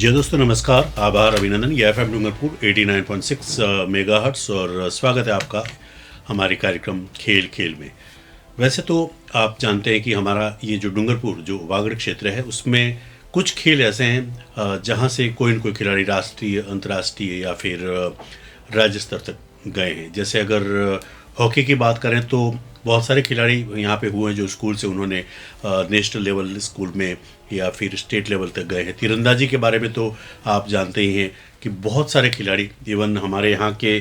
जी दोस्तों नमस्कार, आभार, अभिनंदन। ये एफएम डूंगरपुर 89.6 मेगाहर्ट्ज़ और स्वागत है आपका हमारे कार्यक्रम खेल खेल में। वैसे तो आप जानते हैं कि हमारा ये जो डूंगरपुर जो वागड़ क्षेत्र है उसमें कुछ खेल ऐसे हैं जहाँ से कोई न कोई खिलाड़ी राष्ट्रीय, अंतर्राष्ट्रीय या फिर राज्य स्तर तक गए हैं। जैसे अगर हॉकी की बात करें तो बहुत सारे खिलाड़ी यहाँ पे हुए हैं जो स्कूल से उन्होंने नेशनल लेवल स्कूल में या फिर स्टेट लेवल तक गए हैं। तीरंदाजी के बारे में तो आप जानते ही हैं कि बहुत सारे खिलाड़ी, इवन हमारे यहाँ के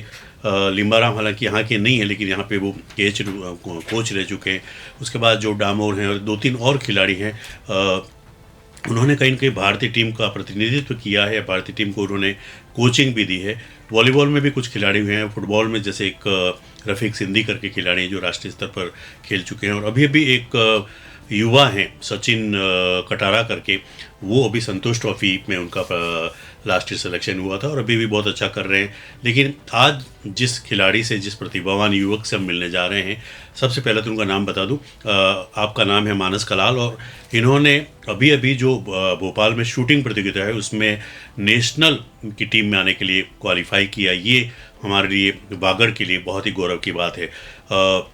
लिम्बाराम हालांकि यहाँ के नहीं हैं लेकिन यहाँ पे वो कोच रह चुके हैं। उसके बाद जो डामोर हैं और दो तीन और खिलाड़ी हैं, उन्होंने कहीं न कहीं भारतीय टीम का प्रतिनिधित्व किया है, भारतीय टीम को उन्होंने कोचिंग भी दी है। वॉलीबॉल में भी कुछ खिलाड़ी हुए हैं, फुटबॉल में जैसे एक रफ़ीक सिंधी करके खिलाड़ी हैं जो राष्ट्रीय स्तर पर खेल चुके हैं। और अभी अभी एक युवा हैं सचिन कटारा करके, वो अभी संतोष ट्रॉफी में उनका लास्ट ईयर सिलेक्शन हुआ था और अभी भी बहुत अच्छा कर रहे हैं। लेकिन आज जिस खिलाड़ी से, जिस प्रतिभावान युवक से हम मिलने जा रहे हैं, सबसे पहले तो उनका नाम बता दूं। आपका नाम है मानस कलाल और इन्होंने अभी अभी जो भोपाल में शूटिंग प्रतियोगिता है उसमें नेशनल की टीम में आने के लिए क्वालिफाई किया। ये हमारे लिए, वागड़ के लिए बहुत ही गौरव की बात है।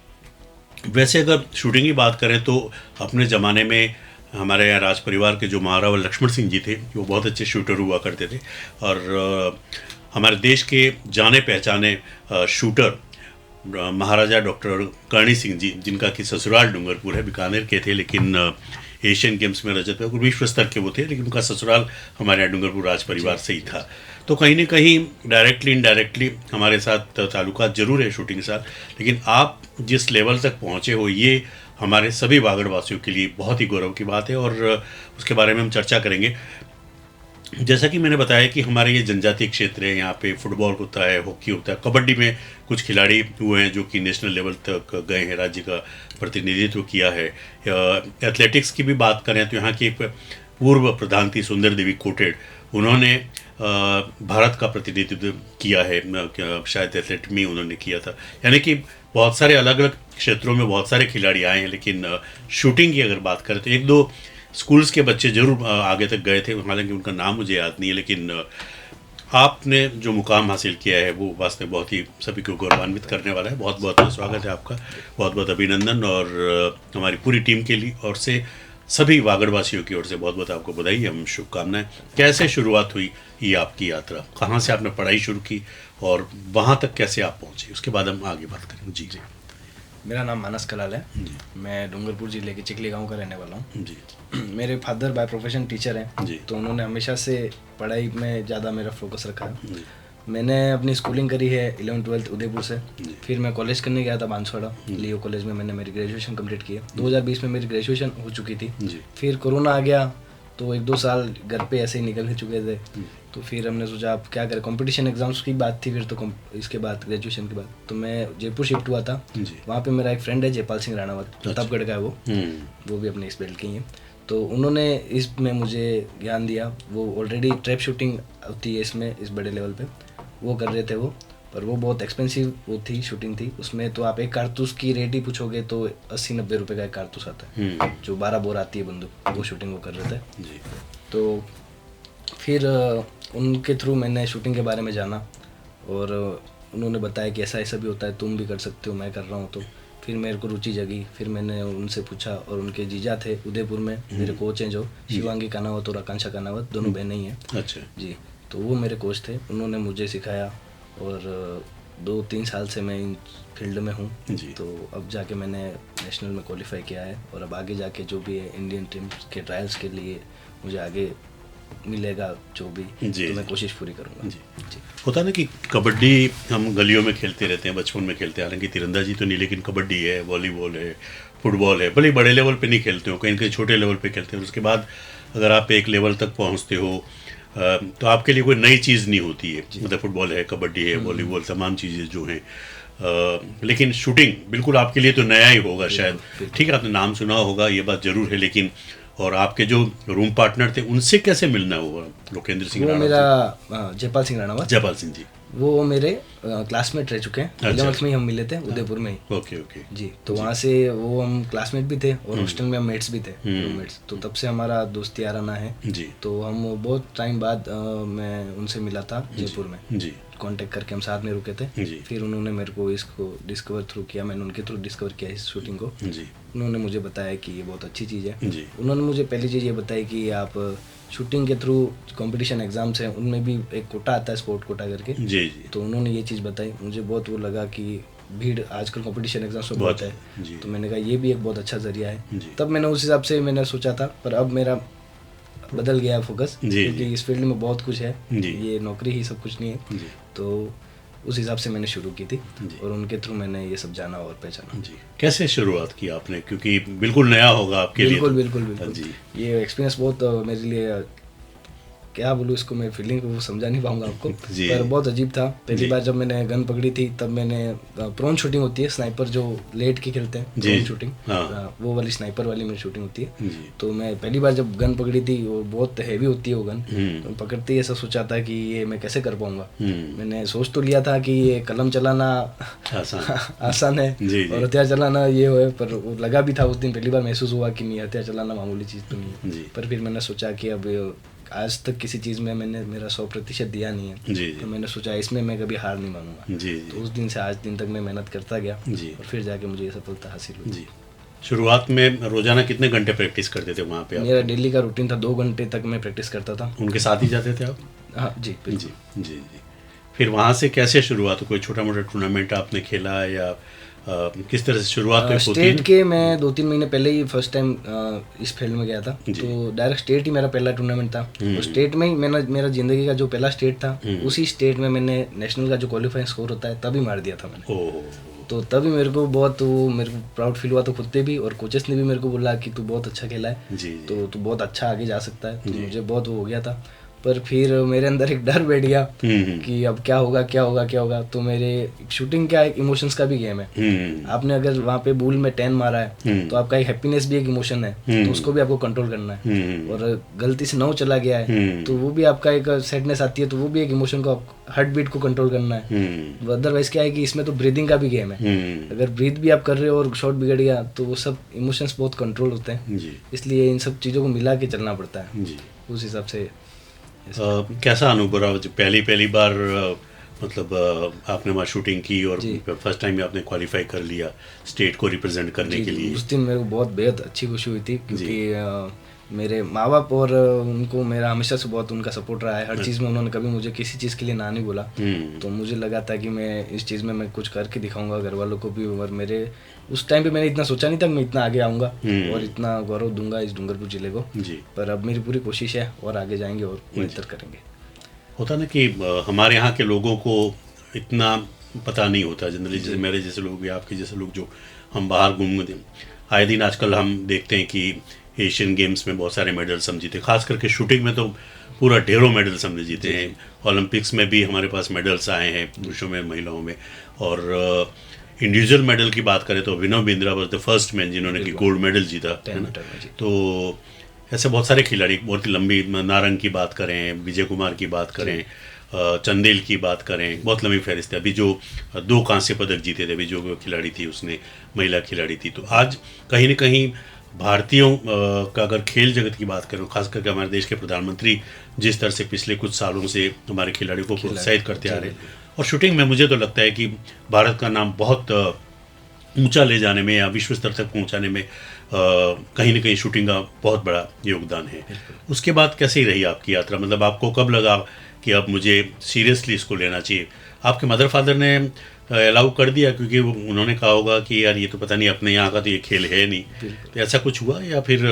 वैसे अगर शूटिंग की बात करें तो अपने ज़माने में हमारे यहाँ राज परिवार के जो महाराव लक्ष्मण सिंह जी थे वो बहुत अच्छे शूटर हुआ करते थे। और हमारे देश के जाने पहचाने शूटर महाराजा डॉक्टर करणी सिंह जी, जिनका कि ससुराल डूंगरपुर है, बीकानेर के थे लेकिन एशियन गेम्स में रजत और विश्व स्तर के वो थे, लेकिन उनका ससुराल हमारे यहाँ डूंगरपुर राज परिवार से ही था। तो कहीं न कहीं डायरेक्टली इनडायरेक्टली हमारे साथ ताल्लुकात जरूर है शूटिंग के साथ। लेकिन आप जिस लेवल तक पहुँचे हो ये हमारे सभी वागड़ वासियों के लिए बहुत ही गौरव की बात है और उसके बारे में हम चर्चा करेंगे। जैसा कि मैंने बताया कि हमारे ये जनजातीय क्षेत्र है, यहाँ पे फुटबॉल होता है, हॉकी होता है, कबड्डी में कुछ खिलाड़ी हुए हैं जो कि नेशनल लेवल तक गए हैं, राज्य का प्रतिनिधित्व किया है। एथलेटिक्स की भी बात करें तो यहाँ की एक पूर्व प्रधान थी सुंदर देवी कोटेड, उन्होंने भारत का प्रतिनिधित्व किया है, शायद एथलेट में उन्होंने किया था। यानी कि बहुत सारे अलग अलग क्षेत्रों में बहुत सारे खिलाड़ी आए हैं। लेकिन शूटिंग की अगर बात करें तो एक दो स्कूल्स के बच्चे जरूर आगे तक गए थे, हालांकि उनका नाम मुझे याद नहीं है। लेकिन आपने जो मुकाम हासिल किया है वो वास्तव में बहुत ही सभी को गौरवान्वित करने वाला है। बहुत बहुत स्वागत है आपका, बहुत बहुत अभिनंदन। और हमारी पूरी टीम के लिए और से सभी वागड़वासियों की ओर से बहुत बहुत आपको बधाई, हम शुभकामनाएं। कैसे शुरुआत हुई ये आपकी यात्रा, कहाँ से आपने पढ़ाई शुरू की और वहाँ तक कैसे आप पहुँचे, उसके बाद हम आगे बात करेंगे। जी जी। मेरा नाम मानस कलाल है, मैं डूंगरपुर जिले के चिकली गांव का रहने वाला हूँ जी। मेरे फादर बाय प्रोफेशन टीचर हैं, तो उन्होंने हमेशा से पढ़ाई में ज़्यादा मेरा फोकस रखा है। मैंने अपनी स्कूलिंग करी है 11th-12th उदयपुर से, फिर मैं कॉलेज करने गया था बांसवाड़ा लियो कॉलेज में, मैंने मेरी ग्रेजुएशन कंप्लीट की है। 2020 में मेरी ग्रेजुएशन हो चुकी थी। फिर कोरोना आ गया तो 1-2 साल घर पे ऐसे ही निकल चुके थे। तो फिर हमने सोचा अब क्या करें, कंपटीशन एग्जाम्स की बात थी फिर तो इसके बाद ग्रेजुएशन के बाद तो मैं जयपुर शिफ्ट हुआ था। वहाँ पे मेरा एक फ्रेंड है जयपाल सिंह राणावत, प्रतापगढ़ का है वो भी अपने इस बेल्ट की हैं। तो उन्होंने इसमें मुझे ज्ञान दिया। वो ऑलरेडी ट्रैप शूटिंग होती है इसमें, इस बड़े लेवल पे वो कर रहे थे वो, पर वो बहुत एक्सपेंसिव वो थी शूटिंग थी उसमें। तो आप एक कारतूस की रेट ही पूछोगे तो 80-90 रुपये का एक कारतूस आता है, जो 12 बोर आती है बंदूक, वो शूटिंग वो कर रहे थे जी। तो फिर उनके थ्रू मैंने शूटिंग के बारे में जाना और उन्होंने बताया कि ऐसा ऐसा भी होता है, तुम भी कर सकते हो, मैं कर रहा हूँ। तो फिर मेरे को रुचि जगी, फिर मैंने उनसे पूछा और उनके जीजा थे उदयपुर में, मेरे कोच हैं जो शिवांगी कानावत और आकांक्षा कानावत, दोनों बहनें ही हैं। अच्छा जी। तो वो मेरे कोच थे, उन्होंने मुझे सिखाया और 2-3 साल से मैं इन फील्ड में हूँ। तो अब जाके मैंने नेशनल में क्वालिफाई किया है और अब आगे जाके जो भी है इंडियन टीम के ट्रायल्स के लिए मुझे आगे मिलेगा जो भी, तो मैं कोशिश पूरी करूँगा जी। होता ना कि कबड्डी हम गलियों में खेलते रहते हैं, बचपन में खेलते हैं, हालांकि तीरंदाजी तो नहीं, लेकिन कबड्डी है, वॉलीबॉल है, फुटबॉल है, भले बड़े लेवल पे नहीं खेलते हो, कहीं कहीं छोटे लेवल पे खेलते हो। उसके बाद अगर आप एक लेवल तक पहुँचते हो तो आपके लिए कोई नई चीज़ नहीं होती है। मतलब फुटबॉल है, कबड्डी है, वॉलीबॉल, तमाम चीज़ें जो हैं, लेकिन शूटिंग बिल्कुल आपके लिए तो नया ही होगा शायद। ठीक है, आपने नाम सुना होगा, ये बात ज़रूर है, लेकिन और आपके जो रूम पार्टनर थे उनसे कैसे मिलना हुआ? लोकेंद्र सिंह राणा, मेरा जयपाल सिंह राणावत। जयपाल सिंह जी वो मेरे क्लासमेट रह चुके हैं। 11th में ही हम मिले थे उदयपुर में ही। ओके ओके जी, तो वहाँ से वो हम क्लासमेट भी थे और हॉस्टल में हम मेट्स भी थे, रूममेट्स। तो तब से हमारा दोस्ती याराना है जी। तो हम बहुत टाइम बाद मैं उनसे मिला था जयपुर में जी। कांटेक्ट करके हम साथ में रुके थे। फिर उन्होंने मेरे को इसको डिस्कवर थ्रू किया, मैंने उनके थ्रू डिस्कवर किया इस शूटिंग को। उन्होंने मुझे बताया कि ये बहुत अच्छी चीज़ है। उन्होंने मुझे पहली चीज़ ये बताई कि आप शूटिंग के थ्रू कंपटीशन एग्जाम्स हैं उनमें भी एक कोटा आता है, स्पोर्ट कोटा करके। जी। तो उन्होंने ये चीज़ बताई, मुझे बहुत वो लगा कि भीड़ आजकल कंपटीशन एग्जाम्स में बहुत है। तो मैंने कहा ये भी एक बहुत अच्छा जरिया है। तब मैंने उस हिसाब से मैंने सोचा था, पर अब मेरा बदल गया फोकस, क्योंकि इस फील्ड में बहुत कुछ है, ये नौकरी ही सब कुछ नहीं है। तो उस हिसाब से मैंने शुरू की थी और उनके थ्रू मैंने ये सब जाना और पहचाना। जी। कैसे शुरुआत की आपने, क्योंकि बिल्कुल नया होगा आपके लिए? बिल्कुल जी। ये एक्सपीरियंस बहुत मेरे लिए, क्या बोलूँ इसको, मैं फीलिंग को समझा नहीं पाऊंगा आपको, पर बहुत अजीब था। पहली बार जब मैंने गन पकड़ी थी तब मैंने प्रोन शूटिंग होती है, स्नाइपर जो लेट के खेलते हैं, प्रोन शूटिंग, वो वाली स्नाइपर वाली मेरी शूटिंग होती है। तो मैं पहली बार जब गन पकड़ी थी, वो बहुत हैवी होती है वो गन, तो पकड़ते ही ऐसा सोचा था कि ये मैं कैसे कर पाऊंगा। मैंने सोच तो लिया था कि ये कलम चलाना आसान है और हथियार चलाना ये है, पर वो लगा भी था उस दिन, पहली बार महसूस हुआ कि नहीं, हथियार चलाना मामूली चीज़ तो नहीं है। पर फिर मैंने सोचा कि अब आज तक किसी चीज़ में मैंने मेरा 100% दिया नहीं है, तो मैंने सोचा इसमें मैं कभी हार नहीं मानूंगा। तो उस दिन से आज दिन तक मैं मेहनत करता गया और फिर जाके मुझे ये सफलता हासिल हुई। शुरुआत में रोजाना कितने घंटे प्रैक्टिस करते थे वहाँ पे? मेरा डेली का रूटीन था, 2 घंटे तक मैं प्रैक्टिस करता था। उनके साथ ही जाते थे आप? हाँ जी जी जी। फिर वहाँ से कैसे शुरुआत हुई? कोई छोटा मोटा टूर्नामेंट आपने खेला या किस तरह से शुरुआत होती है? स्टेट के मैं 2-3 महीने पहले ही फर्स्ट टाइम इस फील्ड में गया था, तो डायरेक्ट स्टेट ही मेरा पहला टूर्नामेंट था। और स्टेट में ही मेरा जिंदगी का जो पहला स्टेट था, उसी स्टेट में मैंने नेशनल का जो क्वालिफाइंग स्कोर होता है तभी मार दिया था मैंने। तो तभी मेरे को बहुत मेरे को प्राउड फील हुआ, तो खुद पे भी, और कोचेस ने भी मेरे को बोला कि तू बहुत अच्छा खेला है, तो तू बहुत अच्छा आगे जा सकता है। तो मुझे बहुत वो हो गया था, पर फिर मेरे अंदर एक डर बैठ गया कि अब क्या होगा। तो मेरे शूटिंग क्या एक इमोशंस का भी गेम है। आपने अगर वहाँ पे बूल में 10 मारा है तो आपका एक हैप्पीनेस भी एक इमोशन है, तो उसको भी आपको कंट्रोल करना है। और गलती से 9 चला गया है तो वो भी आपका एक सैडनेस आती है, तो वो भी एक इमोशन को, हार्ट बीट को कंट्रोल करना है। अदरवाइज क्या है कि इसमें तो ब्रीदिंग का भी गेम है, अगर ब्रीथ भी आप कर रहे हो और शॉट बिगड़ गया तो वो सब इमोशंस बहुत कंट्रोल होते हैं। इसलिए इन सब चीज़ों को मिला के चलना पड़ता है। उस हिसाब से कैसा अनुभव रहा जब पहली बार मतलब आपने वहाँ शूटिंग की और फर्स्ट टाइम आपने क्वालिफाई कर लिया स्टेट को रिप्रेजेंट करने के लिए? उस दिन मेरे को बहुत बेहद अच्छी खुशी हुई थी, क्योंकि मेरे माँ बाप और उनको मेरा हमेशा से बहुत उनका सपोर्ट रहा है हर चीज़ में। उन्होंने कभी मुझे किसी चीज़ के लिए ना नहीं बोला। तो मुझे लगा था कि मैं इस चीज़ में मैं कुछ करके दिखाऊंगा घर वालों को भी। और मेरे उस टाइम पे मैंने इतना सोचा नहीं था कि मैं इतना आगे आऊँगा और इतना गौरव दूंगा इस डूंगरपुर जिले को। पर अब मेरी पूरी कोशिश है और आगे जाएंगे और बेहतर करेंगे। होता ना कि हमारे यहाँ के लोगों को इतना पता नहीं होता जनरली, जैसे मेरे जैसे लोग या आपके जैसे लोग जो हम बाहर घूमते हैं आए दिन, आजकल हम देखते हैं कि एशियन गेम्स में बहुत सारे मेडल्स हम जीते, खास करके शूटिंग में तो पूरा ढेरों मेडल्स हमने जीते हैं। ओलंपिक्स में भी हमारे पास मेडल्स आए हैं, पुरुषों में महिलाओं में। और इंडिविजुअल मेडल की बात करें तो Abhinav Bindra was the first man जिन्होंने कि गोल्ड मेडल जीता है ना। तो ऐसे बहुत सारे खिलाड़ी, बहुत ही लंबी, नारंग की बात करें, विजय कुमार की बात करें, चंदेल की बात करें, बहुत लंबी फहरिस्त है। अभी जो 2 कांस्य पदक जीते थे, अभी जो खिलाड़ी थी उसने महिला खिलाड़ी थी। तो आज कहीं ना कहीं भारतीयों का अगर खेल जगत की बात करें, खास करके हमारे देश के प्रधानमंत्री जिस तरह से पिछले कुछ सालों से हमारे खिलाड़ियों को प्रोत्साहित करते आ रहे हैं, और शूटिंग में मुझे तो लगता है कि भारत का नाम बहुत ऊंचा ले जाने में या विश्व स्तर तक पहुंचाने में कहीं ना कहीं शूटिंग का बहुत बड़ा योगदान है। उसके बाद कैसे ही रही आपकी यात्रा? मतलब आपको कब लगा कि अब मुझे सीरियसली इसको लेना चाहिए? आपके मदर फादर ने अलाउ कर दिया, क्योंकि उन्होंने कहा होगा कि यार ये तो पता नहीं अपने यहाँ का तो ये खेल है नहीं, तो ऐसा कुछ हुआ? या फिर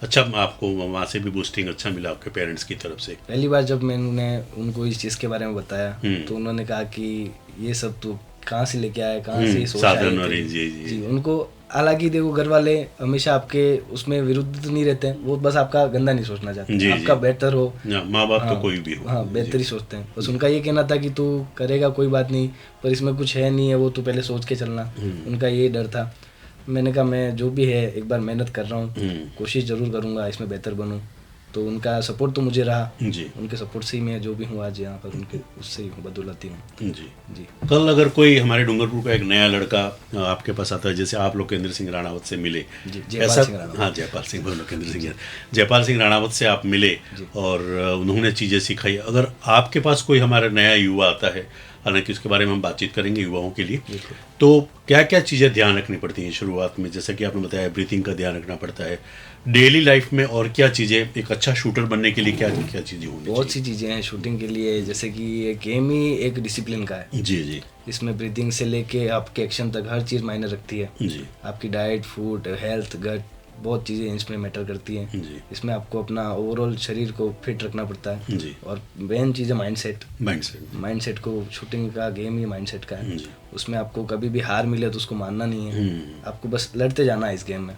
अच्छा आपको वहाँ से भी बूस्टिंग अच्छा मिला आपके पेरेंट्स की तरफ से? पहली बार जब मैंने उनको इस चीज़ के बारे में बताया तो उन्होंने कहा कि ये सब तो कहाँ से लेके आया, कहाँ से सोच आई? जी, उनको हालांकि देखो घर वाले हमेशा आपके उसमें विरुद्ध तो नहीं रहते हैं, वो बस आपका गंदा नहीं सोचना चाहते, आपका बेहतर हो। माँ बाप तो कोई भी हो, हाँ बेहतर ही सोचते हैं। बस उनका ये कहना था कि तू करेगा कोई बात नहीं, पर इसमें कुछ है नहीं है, वो तू पहले सोच के चलना। उनका ये डर था। मैंने कहा मैं जो भी है एक बार मेहनत कर रहा हूँ, कोशिश ज़रूर करूँगा इसमें बेहतर बनूँ। तो उनका सपोर्ट तो मुझे रहा जी। उनके सपोर्ट से ही मैं जो भी हूँ आज यहाँ पर, उनके उससे ही बदौलत ही हूँ। जी जी। कल अगर कोई हमारे डूंगरपुर का एक नया लड़का आपके पास आता है, जैसे आप लोकेंद्र सिंह राणावत से मिले, जी, जयपाल ऐसा सिंह राणावत। हाँ जयपाल सिंह बोलो, लोकेंद्र सिंह जयपाल सिंह राणावत से आप मिले और उन्होंने चीज़ें सिखाई, अगर आपके पास कोई हमारा नया युवा आता है, हालांकि उसके बारे में हम बातचीत करेंगे युवाओं के लिए, तो क्या क्या चीज़ें ध्यान रखनी पड़ती हैं शुरुआत में? जैसा कि आपने बताया ब्रीथिंग का ध्यान रखना पड़ता है, डेली लाइफ में और क्या चीज़ें, एक अच्छा शूटर बनने के लिए क्या क्या चीज़ें होंगी? बहुत सी चीज़ें हैं शूटिंग के लिए, जैसे कि ये गेम ही एक डिसिप्लिन का है। जी जी। इसमें ब्रीथिंग से लेके आपके एक्शन तक हर चीज़ मायने रखती है। जी। आपकी डाइट, फूड, हेल्थ, गट, बहुत चीज़ें इसमें मैटर करती हैं। जी। इसमें आपको अपना ओवरऑल शरीर को फिट रखना पड़ता है। जी। और मेन चीज़ है माइंडसेट। माइंडसेट को, शूटिंग का गेम ही माइंडसेट का है। जी। उसमें आपको कभी भी हार मिले तो उसको मानना नहीं है, आपको बस लड़ते जाना है इस गेम में,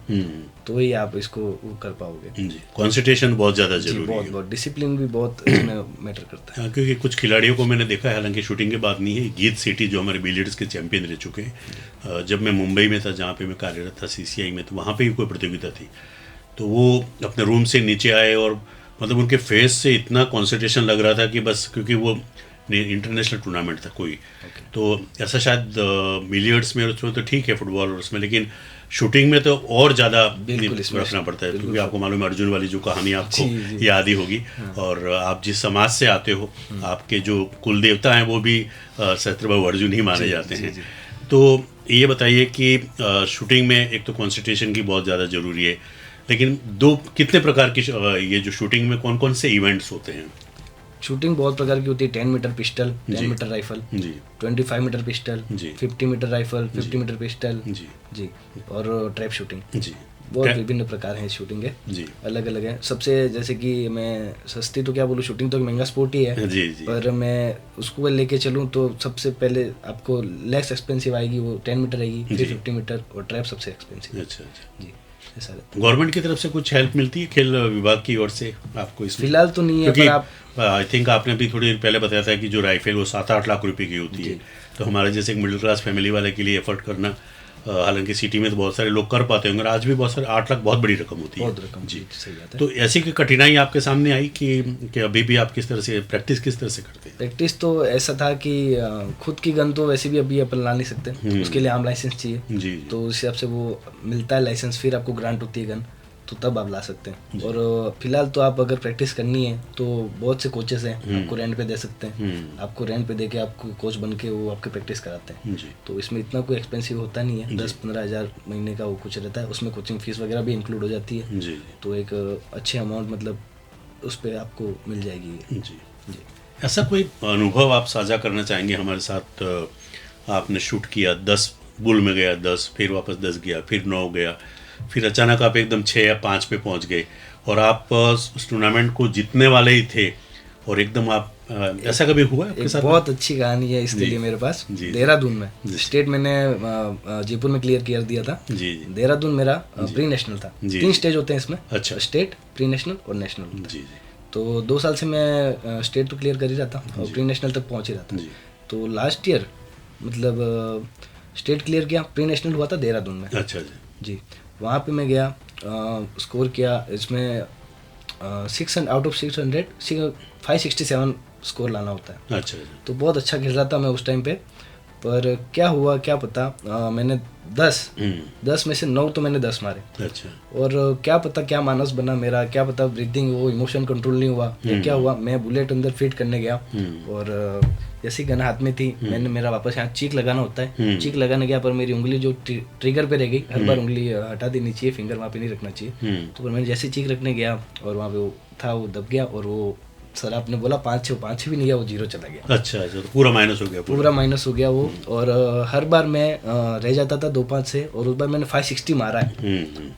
तो ही आप इसको वो कर पाओगे। जी। कंसंट्रेशन बहुत ज़्यादा जरूरी है। बहुत डिसिप्लिन भी बहुत इसमें मैटर करता है। क्योंकि कुछ खिलाड़ियों को मैंने देखा है, हालांकि शूटिंग की बात नहीं है, गीत सेठी जो हमारे बिलियर्ड्स के चैंपियन रह चुके हैं, जब मैं मुंबई में था जहाँ पे मैं कार्यरत था CCI में, तो वहाँ पे भी कोई प्रतियोगिता थी, तो वो अपने रूम से नीचे आए और मतलब उनके फेस से इतना कंसंट्रेशन लग रहा था कि बस, क्योंकि वो इंटरनेशनल टूर्नामेंट था कोई, तो ऐसा शायद बिलियर्ड्स में उसमें तो ठीक है, फुटबॉल और उसमें, लेकिन शूटिंग में तो और ज़्यादा रखना पड़ता है, क्योंकि आपको मालूम है अर्जुन वाली जो कहानी आपको याद ही होगी। और आप जिस समाज से आते हो, आपके जो कुल देवता हैं वो भी सहस्त्रबाहु अर्जुन ही माने जाते हैं। तो ये बताइए कि शूटिंग में एक तो कॉन्सेंट्रेशन की बहुत ज़्यादा ज़रूरी है, लेकिन कितने प्रकार की ये जो शूटिंग में कौन कौन से इवेंट्स होते हैं? शूटिंग बहुत प्रकार की होती है। 10 मीटर पिस्टल, 10 मीटर राइफल, जी, 25 metre pistol, 50 metre rifle, 50 metre pistol, जी जी, और ट्रैप शूटिंग। जी, बहुत विभिन्न प्रकार हैं शूटिंग के, जी, अलग अलग है। सबसे जैसे कि मैं सस्ती तो क्या बोलूँ, शूटिंग तो एक महंगा स्पोर्ट ही है, जी, जी, पर मैं उसको लेके चलूँ तो सबसे पहले आपको लेस एक्सपेंसिव आएगी, वो 10 मीटर आएगी, फिर 50 मीटर, और ट्रैप सबसे एक्सपेंसिव। अच्छा अच्छा जी। गवर्नमेंट की तरफ से कुछ हेल्प मिलती है खेल विभाग की ओर से आपको इसमें? फिलहाल तो नहीं है, क्योंकि पर आई थिंक आपने भी थोड़ी देर पहले बताया था कि जो राइफल वो 7-8 लाख रुपए की होती है, तो हमारे जैसे एक मिडिल क्लास फैमिली वाले के लिए एफर्ट करना, हालांकि सिटी में तो बहुत सारे लोग कर पाते होंगे, आज भी बहुत सारे 8 लाख बहुत बड़ी रकम होती है, बहुत रकम जी, सही बात है। तो ऐसी की कठिनाई आपके सामने आई कि अभी भी आप किस तरह से प्रैक्टिस करते हैं? प्रैक्टिस तो ऐसा था कि खुद की गन तो वैसे भी अभी अपन ला नहीं सकते, उसके लिए आम लाइसेंस चाहिए जी, तो उस हिसाब से वो मिलता है लाइसेंस, फिर आपको ग्रांट होती है गन, तो तब आप ला सकते हैं। और फिलहाल तो आप अगर प्रैक्टिस करनी है तो बहुत से कोचेस हैं, आपको रेंट पे दे सकते हैं, आपको रेंट पे दे के आपको कोच बन के वो आपके प्रैक्टिस कराते हैं जी। तो इसमें इतना कोई एक्सपेंसिव होता नहीं है, 10-15 हज़ार महीने का वो कुछ रहता है, उसमें कोचिंग फीस वगैरह भी इंक्लूड हो जाती है जी। तो एक अच्छे अमाउंट मतलब उस पर आपको मिल जाएगी जी जी। ऐसा कोई अनुभव आप साझा करना चाहेंगे हमारे साथ? आपने शूट किया, 10 बुल में गया, 10 फिर वापस 10 गया, फिर 9 गया, फिर अचानक आप एकदम 6 या 5 पे पहुंच गए और आप उस टूर्नामेंट को जीतने वाले ही थे, और एकदम आप ऐसा कभी हुआ है आपके साथ? बहुत अच्छी कहानी है इसके लिए मेरे पास। देहरादून में स्टेट मैंने जयपुर में क्लियर कर दिया था जी। देहरादून मेरा प्री नेशनल था, 3 स्टेज होते हैं इसमें, अच्छा, स्टेट, प्री नेशनल और नेशनल जी। तो 2 साल से मैं स्टेट तो क्लियर कर ही रहा था और प्री नेशनल तक पहुंच ही रहा था। तो लास्ट ईयर मतलब स्टेट क्लियर किया, प्री नेशनल हुआ था देहरादून में। अच्छा जी, वहाँ पे मैं गया, स्कोर किया, इसमें 600 आउट ऑफ 600 567 स्कोर लाना होता है। अच्छा, तो बहुत अच्छा खेल रहा था मैं उस टाइम पे, पर क्या हुआ क्या पता, मैंने 10 में से 9 तो मैंने 10 मारे। अच्छा, और क्या पता क्या मानस बना मेरा, क्या पता ब्रीथिंग वो इमोशन कंट्रोल नहीं हुआ, क्या हुआ, मैं बुलेट अंदर फिट करने गया और जैसी गन हाथ में थी, मैंने मेरा वापस यहाँ चीक लगाना होता है, चीक लगाने गया, पर मेरी उंगली जो ट्रिगर पे रह गई, हर बार उंगली हटा देनी चाहिए, फिंगर वहाँ पे नहीं रखना चाहिए, तो पर मैंने जैसे चीक रखने गया और वहाँ पे वो था, वो दब गया, और वो सर आपने बोला 5-6 भी नहीं गया, वो 0 चला गया। अच्छा, तो पूरा माइनस हो गया, पूरा माइनस हो गया वो। और हर बार मैं रह जाता था 2-5 से, और उस बार मैंने 560 मारा है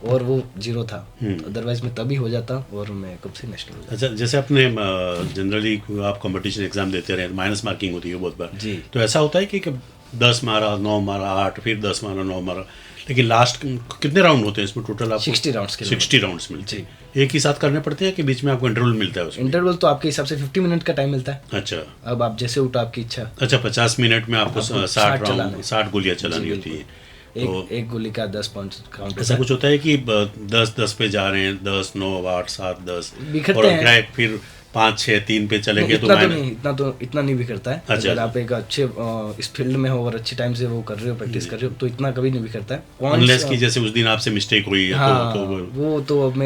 और वो 0 था, अदरवाइज मैं तभी हो जाता और मैं कब से नेशनल हो जाता। अच्छा, जैसे आपने जनरली आप कंपटीशन एग्जाम देते रहे, माइनस मार्किंग होती है बहुत बार जी, तो ऐसा होता है कि 10 मारा, 9 मारा, 8, फिर 10 मारा, 9 मारा, लेकिन लास्ट कितने राउंड होते हैं इसमें टोटल? आपको 60 राउंड्स मिलते हैं, एक ही साथ करने पड़ते हैं कि बीच में आपको इंटरवल मिलता है उसमें? इंटरवल तो आपके हिसाब से 50 मिनट का टाइम मिलता है। अच्छा, अब आप जैसे उठो आपकी इच्छा। अच्छा, 50 मिनट में आपको 60 गोलियां चलानी होती है। एक गोली का 10 पॉइंट काउंट ऐसा कुछ होता है कि 10-10 पे जा रहे हैं, 10, 9, 8, 7, 10 बिखरते हैं। क्या है, फिर 5, 6, 3 पे चले गए इतना नहीं बिखरता है। अच्छा, अगर आप एक अच्छे इस फील्ड में हो और अच्छे टाइम से वो कर रहे हो, प्रैक्टिस कर रहे हो, तो इतना कभी नहीं बिखरता है। अनलेस कि जैसे उस दिन आपसे मिस्टेक हुई है। हाँ, तो वो तो अब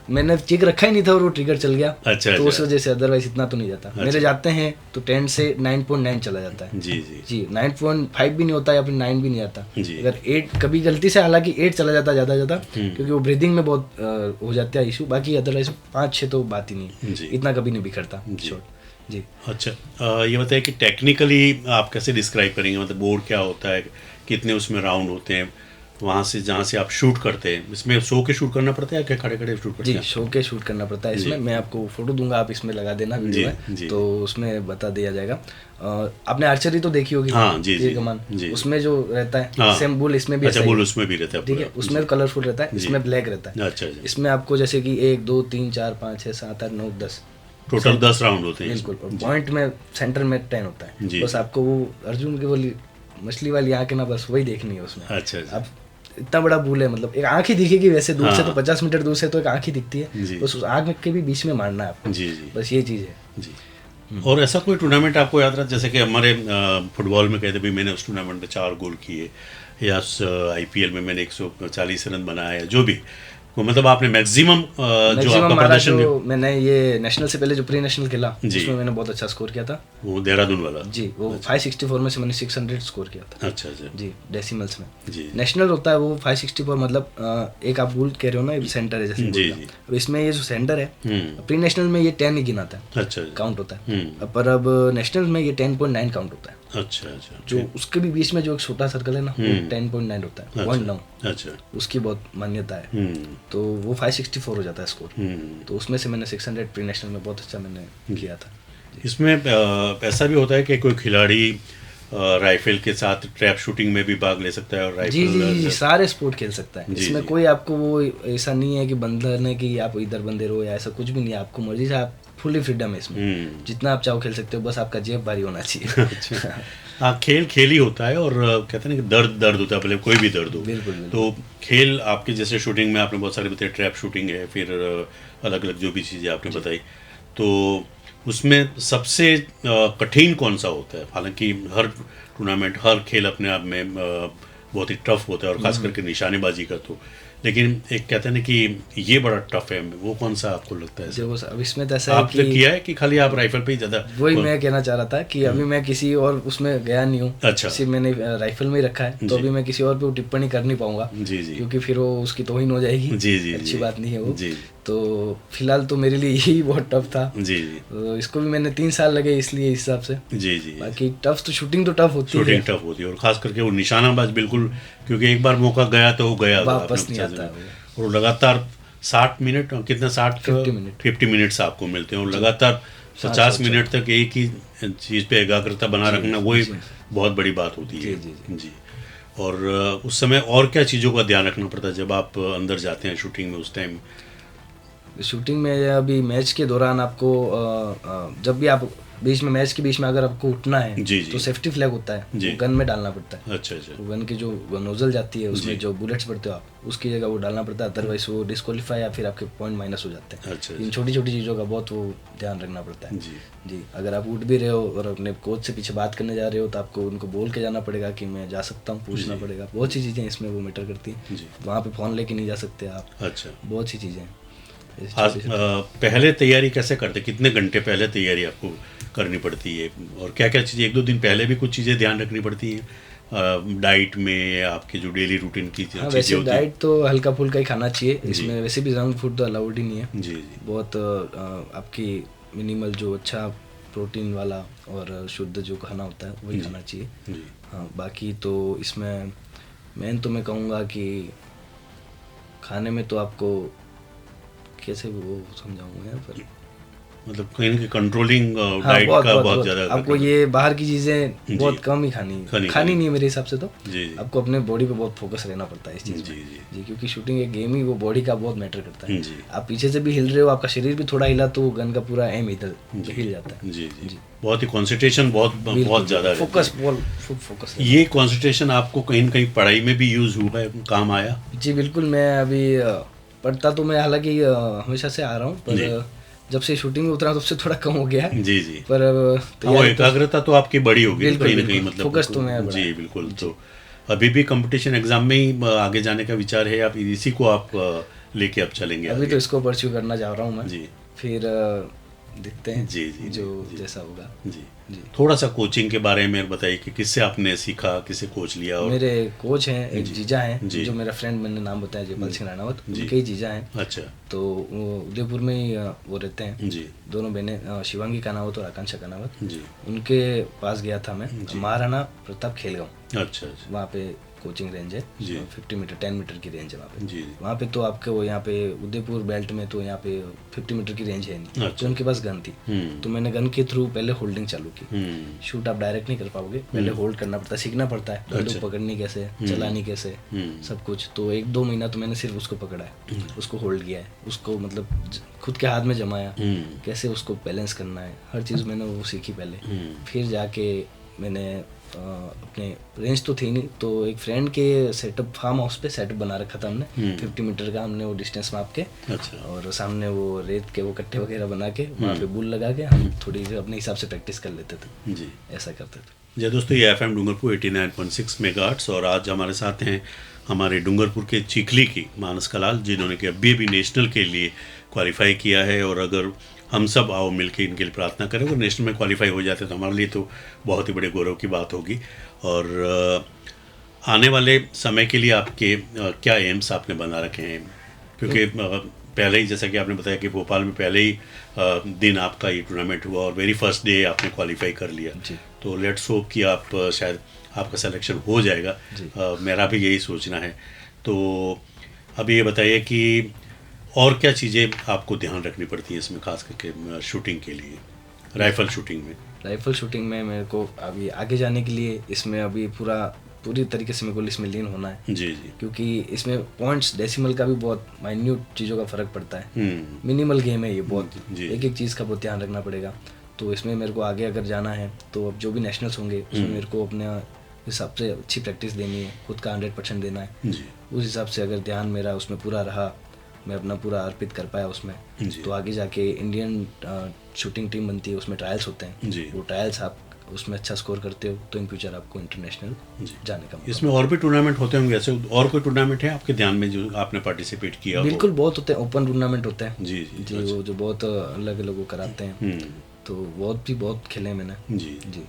मैंने चेक रखा ही नहीं था और वो ट्रिगर चल गया। अच्छा, तो उस वजह से अदरवाइज इतना तो नहीं जाता। मेरे जाते हैं तो 10 से 9.9 चला जाता है। जी 9.5 भी नहीं होता या फिर 9 भी नहीं आता। अगर 8 कभी गलती से, हालांकि 8 चला जाता ज़्यादा क्योंकि वो ब्रीदिंग में बहुत हो जाता है इशू। बाकी अदरवाइज 5-6 तो बात ही नहीं, इतना कभी नहीं बिखरता शॉट। जी अच्छा, ये बताइए कि टेक्निकली आप कैसे डिस्क्राइब करेंगे, मतलब बोर्ड क्या होता है, कितने उसमें राउंड होते हैं, वहाँ से जहाँ से आप शूट करते हैं, इसमें शो के शूट करना पड़ता है या खड़े खड़े शूट करते हैं? जी, शो के शूट करना पड़ता है इसमें। मैं आपको फोटो दूंगा, आप इसमें लगा देना वीडियो में, तो उसमें बता दिया जाएगा। आपने आर्चरी तो देखी होगी। हाँ, जी जी, कमान जी। उसमें जो रहता है सेम बुल इसमें भी। अच्छा, बुल उसमें भी रहता है, ठीक है, उसमें कलरफुल रहता है, इसमें ब्लैक रहता है। अच्छा, इसमें आपको जैसे कि 1, 2, 3, 4, 5, 6, 7, 8, 9, 10 टोटल 10 राउंड होते हैं। बिल्कुल, पॉइंट में सेंटर में 10 होता है। बस आपको वो अर्जुन की वाली मछली वाली आँख है ना, बस वही देखनी है उसमें। अच्छा, अब इतना बड़ा बुल है, मतलब एक आँख ही दिखेगी वैसे दूर से, तो 50 मीटर दूर से तो एक आँख ही दिखती है, बस उस आँख के भी बीच में मारना है आपको। जी जी, बस ये चीज़ है जी। और ऐसा कोई टूर्नामेंट आपको याद रहा, जैसे कि हमारे फुटबॉल में कहते भी मैंने उस टूर्नामेंट में 4 गोल किए, या IPL में मैंने 140 रन बनाया, जो भी, मतलब आपने मैक्सिमम जो आपका प्रदर्शन। मैंने ये नेशनल से पहले जो प्री नेशनल खेला उसमें मैंने बहुत अच्छा स्कोर किया था, वो देहरादून वाला। जी, वो 564 में से मैंने 600 स्कोर किया था। अच्छा अच्छा जी, डेसिमल्स में। जी, नेशनल होता है वो 564, मतलब एक आप गोल कह रहे हो ना, ये सेंटर है जैसे। जी जी। अब इसमें ये जो सेंटर है, प्री नेशनल में ये 10 ही गिनाता है। अच्छा, काउंट होता है। पर अब नेशनल में ये 10.9 काउंट होता है। अच्छा अच्छा। जो उसके भी बीच में जो एक छोटा सर्कल है ना, वो 10.9 होता है, 1.9। अच्छा, उसकी बहुत मान्यता है। तो वो 564 हो जाता है स्कोर। तो उसमें से मैंने 600 प्री नेशनल में बहुत अच्छा मैंने किया था। इसमें ऐसा भी होता है कि कोई खिलाड़ी राइफल के साथ ट्रैप शूटिंग में भी भाग ले सकता है, और राइफल जी, सारे स्पोर्ट खेल सकता है। इसमें कोई आपको वो ऐसा नहीं है कि बंधन है कि आप इधर बंधे रहो, या ऐसा कुछ भी नहीं है। आपको मर्जी से, आप फुली फ्रीडम है इसमें, जितना आप चाहो खेल सकते हो, बस आपका जेब भारी होना चाहिए। अच्छा। हाँ, खेल ही होता है, और कहते हैं ना कि दर्द होता है, भले कोई भी दर्द हो। बिल्कुल। तो खेल आपके जैसे शूटिंग में आपने बहुत सारे बताए, ट्रैप शूटिंग है, फिर अलग अलग जो भी चीज़ें आपने बताई, तो उसमें सबसे कठिन कौन सा होता है? हालांकि हर टूर्नामेंट, हर खेल अपने आप में बहुत ही टफ होता है, और खास करके निशानेबाजी का तो, लेकिन एक कहते हैं ना कि ये बड़ा टफ है, वो कौन सा आपको लगता है? देखो, अब इसमें तो ऐसा है आपने किया है कि खाली आप राइफल पे ही ज़्यादा? वही मैं कहना चाह रहा था कि अभी मैं किसी और उसमें गया नहीं हूँ। अच्छा, सिर्फ मैंने राइफल में ही रखा है, तो अभी मैं किसी और पे टिप्पणी कर नहीं पाऊंगा। जी जी, क्योंकि फिर वो उसकी तौहीन हो जाएगी। जी जी, अच्छी बात नहीं है वो। जी। तो फिलहाल तो मेरे लिए यही बहुत टफ था। जी जी, तो इसको भी मैंने 3 साल लगे इसलिए, इस हिसाब से। जी जी। बाकी टफ तो शूटिंग तो टफ होती है। शूटिंग टफ होती है, और खास करके वो निशानाबाज बिल्कुल, क्योंकि एक बार मौका गया तो वो गया, वापस नहीं आता है। और लगातार 60 मिनट, कितना 50 मिनट्स आपको मिलते हैं, और लगातार 50 मिनट तक एक ही चीज़ पे एकाग्रता बना रखना, वही बहुत बड़ी बात होती है। जी। और उस समय और क्या चीज़ों का ध्यान रखना पड़ता है जब आप अंदर जाते हैं शूटिंग में? उस टाइम शूटिंग में अभी मैच के दौरान आपको जब भी आप बीच में, मैच के बीच में अगर आपको उठना है, तो सेफ्टी फ्लैग होता है, वो गन में डालना पड़ता है। अच्छा अच्छा। वो गन की जो नोजल जाती है, उसमें जो बुलेट्स पड़ते हो आप, उसकी जगह वो डालना पड़ता है, अदरवाइज वो डिस्क्वालीफाई या फिर आपके पॉइंट माइनस हो जाते हैं। अच्छा। इन छोटी छोटी चीज़ों का बहुत वो ध्यान रखना पड़ता है। जी, अगर आप उठ भी रहे हो और अपने कोच से पीछे बात करने जा रहे हो, तो आपको उनको बोल के जाना पड़ेगा कि मैं जा सकता हूँ, पूछना पड़ेगा। बहुत सी चीज़ें इसमें वो मैटर करती हैं। वहाँ पे फ़ोन लेके नहीं जा सकते आप। अच्छा, बहुत सी चीज़ें। पहले तैयारी कैसे करते? कितने घंटे पहले तैयारी आपको करनी पड़ती है, और क्या क्या चीज़ें? 1-2 दिन पहले भी कुछ चीज़ें ध्यान रखनी पड़ती हैं डाइट में, आपकी जो डेली रूटीन की चीज़ें होती हैं? डाइट तो हल्का फुल्का ही खाना चाहिए इसमें, वैसे भी जंक फूड तो अलाउड ही नहीं है। जी जी। बहुत आपकी मिनिमल जो अच्छा प्रोटीन वाला और शुद्ध जो खाना होता है वही खाना चाहिए। हाँ, बाकी तो इसमें मेन तो मैं कहूँगा कि खाने में तो आपको कैसे वो समझाऊंगा यहाँ पर, मतलब कहीं ना कहीं कंट्रोलिंग हाँ, डाइट का बहुत ज़्यादा आपको ये बाहर की चीज़ें जी। बहुत कम ही खानी नहीं है मेरे हिसाब से। तो जी जी आपको अपने बॉडी पे बहुत फोकस रहना पड़ता है इस चीज़ जी में। जी जी, क्योंकि शूटिंग एक गेम ही वो बॉडी का बहुत मैटर करता है। जी आप पीछे से भी हिल रहे हो, आपका शरीर भी थोड़ा हिला तो गन का पूरा एम इधर जी हिल जाता है। जी जी बहुत ही कंसंट्रेशन बहुत ज़्यादा रहती फोकस है। Full focus. ये कंसंट्रेशन आपको कहीं न कहीं पढ़ाई में भी यूज़ हुआ है, काम आया? जी बिल्कुल। मैं अभी पढ़ता तो मैं हालांकि हमेशा से आ रहा हूँ, जी। पर जब से शूटिंग में उतरा तब से थोड़ा कम हो गया है। जी जी पर वो तैयारी तो एकाग्रता तो आपकी बड़ी होगी बिल्कुल, कहीं ना कहीं, बिल्कुल। मतलब फोकस तो मेरा बड़ा जी है। बिल्कुल। तो अभी भी कंपटीशन एग्जाम में ही आगे जाने का विचार है, आप इसी को आप लेके अब चलेंगे अभी आगे? तो इसको परस्यू करना चाह रहा हूँ मैं। जी फिर देखते हैं जी जी जो जी जैसा होगा। जी जी। थोड़ा सा कोचिंग के बारे में बताइए कि किससे आपने सीखा, किससे कोच लिया? और मेरे कोच हैं, एक जी। जीजा हैं, जी। जो मेरा फ्रेंड, मैंने नाम बताया जयपाल सिंह राणावत, जी। उनके ही जीजा हैं। अच्छा तो वो उदयपुर में ही वो रहते हैं। जी दोनों बहनें, शिवांगी कानावत और आकांक्षा कानावत, जी उनके पास गया था मैं। जी। महाराणा प्रताप खेलगांव, अच्छा अच्छा वहाँ पे कोचिंग रेंज है। जी। 50 मीटर 10 मीटर की रेंज है वहाँ पे। जी वहाँ पे तो आपके वो यहाँ पे उदयपुर बेल्ट में तो यहाँ पे 50 मीटर की रेंज है नहीं। अच्छा। तो उनके पास गन थी, तो मैंने गन के थ्रू पहले होल्डिंग चालू की। शूट आप डायरेक्ट नहीं कर पाओगे, पहले होल्ड करना पड़ता है, सीखना पड़ता है बंदूक अच्छा। पकड़नी कैसे, चलानी कैसे, सब कुछ। तो 1-2 महीना तो मैंने सिर्फ उसको पकड़ा है, उसको होल्ड किया है, उसको मतलब खुद के हाथ में जमाया, कैसे उसको बैलेंस करना है, हर चीज़ मैंने वो सीखी पहले। फिर जाके मैंने अपने रेंज तो थी नहीं, तो एक फ्रेंड के सेटअप, फार्म हाउस पे सेटअप बना रखा था हमने। 50 मीटर का हमने वो डिस्टेंस माप के, अच्छा और सामने वो रेत के वो कट्टे वगैरह बना के वहाँ पे बुल लगा के हम थोड़ी अपने हिसाब से प्रैक्टिस कर लेते थे। जी ऐसा करते थे। जी दोस्तों, ये FM डूंगरपुर 89.6 मेगाहर्ट्ज़, और आज हमारे साथ हैं हमारे डूंगरपुर के चिखली की मानस कलाल, जिन्होंने कि अभी नेशनल के लिए क्वालिफाई किया है। और अगर हम सब आओ मिलके इनके लिए प्रार्थना करें, अगर नेशनल में क्वालिफाई हो जाते तो हमारे लिए तो बहुत ही बड़े गौरव की बात होगी। और आने वाले समय के लिए आपके क्या एम्स आपने बना रखे हैं? क्योंकि पहले ही, जैसा कि आपने बताया कि भोपाल में पहले ही दिन आपका ये टूर्नामेंट हुआ और वेरी फर्स्ट डे आपने क्वालिफाई कर लिया। तो लेट्स होप कि आप शायद आपका सिलेक्शन हो जाएगा। मेरा भी यही सोचना है। तो अभी ये बताइए कि और क्या चीज़ें आपको ध्यान रखनी पड़ती हैं इसमें, खास करके शूटिंग के लिए, राइफल शूटिंग में? राइफल शूटिंग में मेरे को अभी आगे जाने के लिए इसमें अभी पूरी तरीके से मेरे को इसमें लीन होना है। जी जी क्योंकि इसमें पॉइंट्स, डेसिमल का भी बहुत माइन्यूट चीज़ों का फ़र्क पड़ता है। मिनिमल गेम है ये, बहुत एक एक चीज़ का बहुत ध्यान रखना पड़ेगा। तो इसमें मेरे को आगे अगर जाना है तो अब जो भी नेशनल्स होंगे उसमें मेरे को अपने हिसाब से अच्छी प्रैक्टिस देनी है, खुद का 100% देना है। उस हिसाब से अगर ध्यान मेरा उसमें पूरा रहा, मैं अपना पूरा अर्पित कर पाया उसमें, तो आगे जाके इंडियन शूटिंग टीम बनती है, उसमें ट्रायल्स होते हैं। वो ट्रायल्स आप उसमें अच्छा स्कोर करते हो तो इन फ्यूचर आपको इंटरनेशनल जाने का मौका। इसमें और भी टूर्नामेंट होते होंगे ऐसे? और कोई टूर्नामेंट है आपके ध्यान में जो आपने पार्टिसिपेट किया? बिल्कुल बहुत होते हैं, ओपन टूर्नामेंट होते हैं। जी जी वो जो बहुत अलग अलग वो कराते हैं, तो बहुत खेले हैं मैंने। जी जी।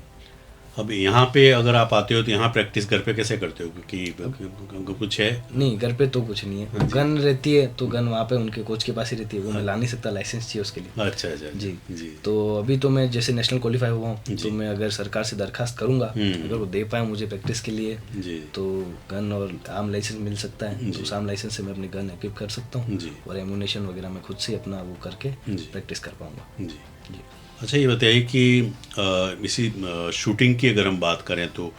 अब यहाँ पे अगर आप आते हो तो यहाँ प्रैक्टिस घर पे कैसे करते हो? क्योंकि कुछ है नहीं, घर पे तो कुछ नहीं है। गन रहती है तो गन वहाँ पे उनके कोच के पास ही रहती है, वो मैं ला नहीं सकता, लाइसेंस चाहिए उसके लिए। अच्छा अच्छा जी जी। तो अभी तो मैं जैसे नेशनल क्वालिफाई हुआ हूँ, तो मैं अगर सरकार से दरखास्त करूँगा, अगर वो दे पाए मुझे प्रैक्टिस के लिए, तो गन और आर्म लाइसेंस मिल सकता है। तो उस आर्म लाइसेंस से मैं अपनी गन इक्विप कर सकता हूँ, और एमुनेशन वगैरह मैं खुद से अपना वो करके प्रैक्टिस कर पाऊँगा। जी जी। अच्छा ये बताइए कि इसी शूटिंग की अगर हम बात करें तो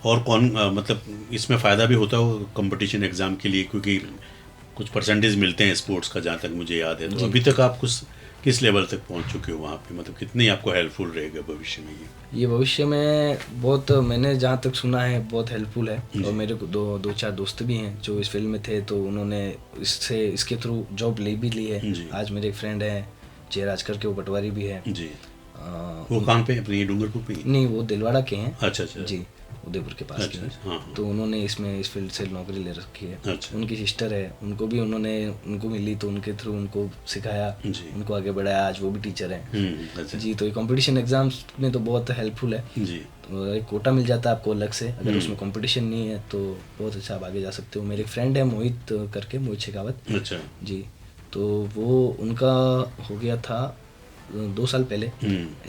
और कौन मतलब इसमें फ़ायदा भी होता हो कंपटीशन एग्ज़ाम के लिए? क्योंकि कुछ परसेंटेज मिलते हैं स्पोर्ट्स का, जहाँ तक मुझे याद है। तो अभी तक आप किस लेवल तक पहुंच चुके हो वहाँ पे? मतलब कितनी आपको हेल्पफुल रहेगा भविष्य में ये भविष्य में बहुत, मैंने जहाँ तक सुना है बहुत हेल्पफुल है। और मेरे को दो चार दोस्त भी हैं जो इस फील्ड में थे, तो उन्होंने इसके थ्रू जॉब भी ली है। आज मेरे एक फ्रेंड है जयराज करके, वो पटवारी भी है। जी। वो कहाँ पे? अपने डूंगरपुर पे? नहीं, वो दिलवाड़ा के हैं। अच्छा अच्छा जी, उदयपुर के पास। अच्छा, हाँ। तो उन्होंने इस फील्ड से नौकरी ले रखी है। अच्छा। उनकी सिस्टर है, उनको मिली तो उनके थ्रू उनको सिखाया, उनको आगे बढ़ाया, आज वो भी टीचर हैं। अच्छा। जी तो ये कंपटीशन एग्जाम्स में तो बहुत हेल्पफुल है जी। तो एक कोटा मिल जाता है आपको अलग से, अगर उसमें कंपटीशन नहीं है तो बहुत अच्छा आप आगे जा सकते हो। मेरे एक फ्रेंड है मोहित करके, मोहित शेखावत। अच्छा जी। तो वो उनका हो गया था 2 साल पहले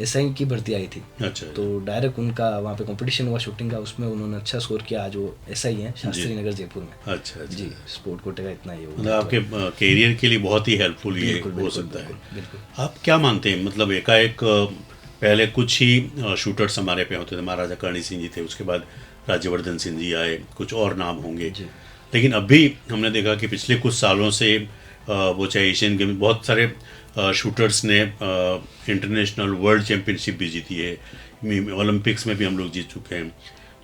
एसआई की भर्ती आई थी। अच्छा। तो डायरेक्ट उनका वहाँ पे कंपटीशन हुआ शूटिंग का, उसमें उन्होंने अच्छा स्कोर किया। आज वो एसआई हैं शास्त्री नगर जयपुर में। अच्छा जी, स्पोर्ट कोटे का इतना ही मतलब आपके करियर के लिए बहुत ही हेल्पफुल ये हो सकता है। बिल्कुल। आप क्या मानते हैं, मतलब एकाएक पहले कुछ ही शूटर्स हमारे पे होते थे, महाराजा कर्णी सिंह जी थे, उसके बाद राज्यवर्धन सिंह जी आए, कुछ और नाम होंगे, लेकिन अभी हमने देखा कि पिछले कुछ सालों से वो चाहे एशियन गेम, बहुत सारे शूटर्स ने इंटरनेशनल वर्ल्ड चैम्पियनशिप भी जीती है, ओलंपिक्स में भी हम लोग जीत चुके हैं।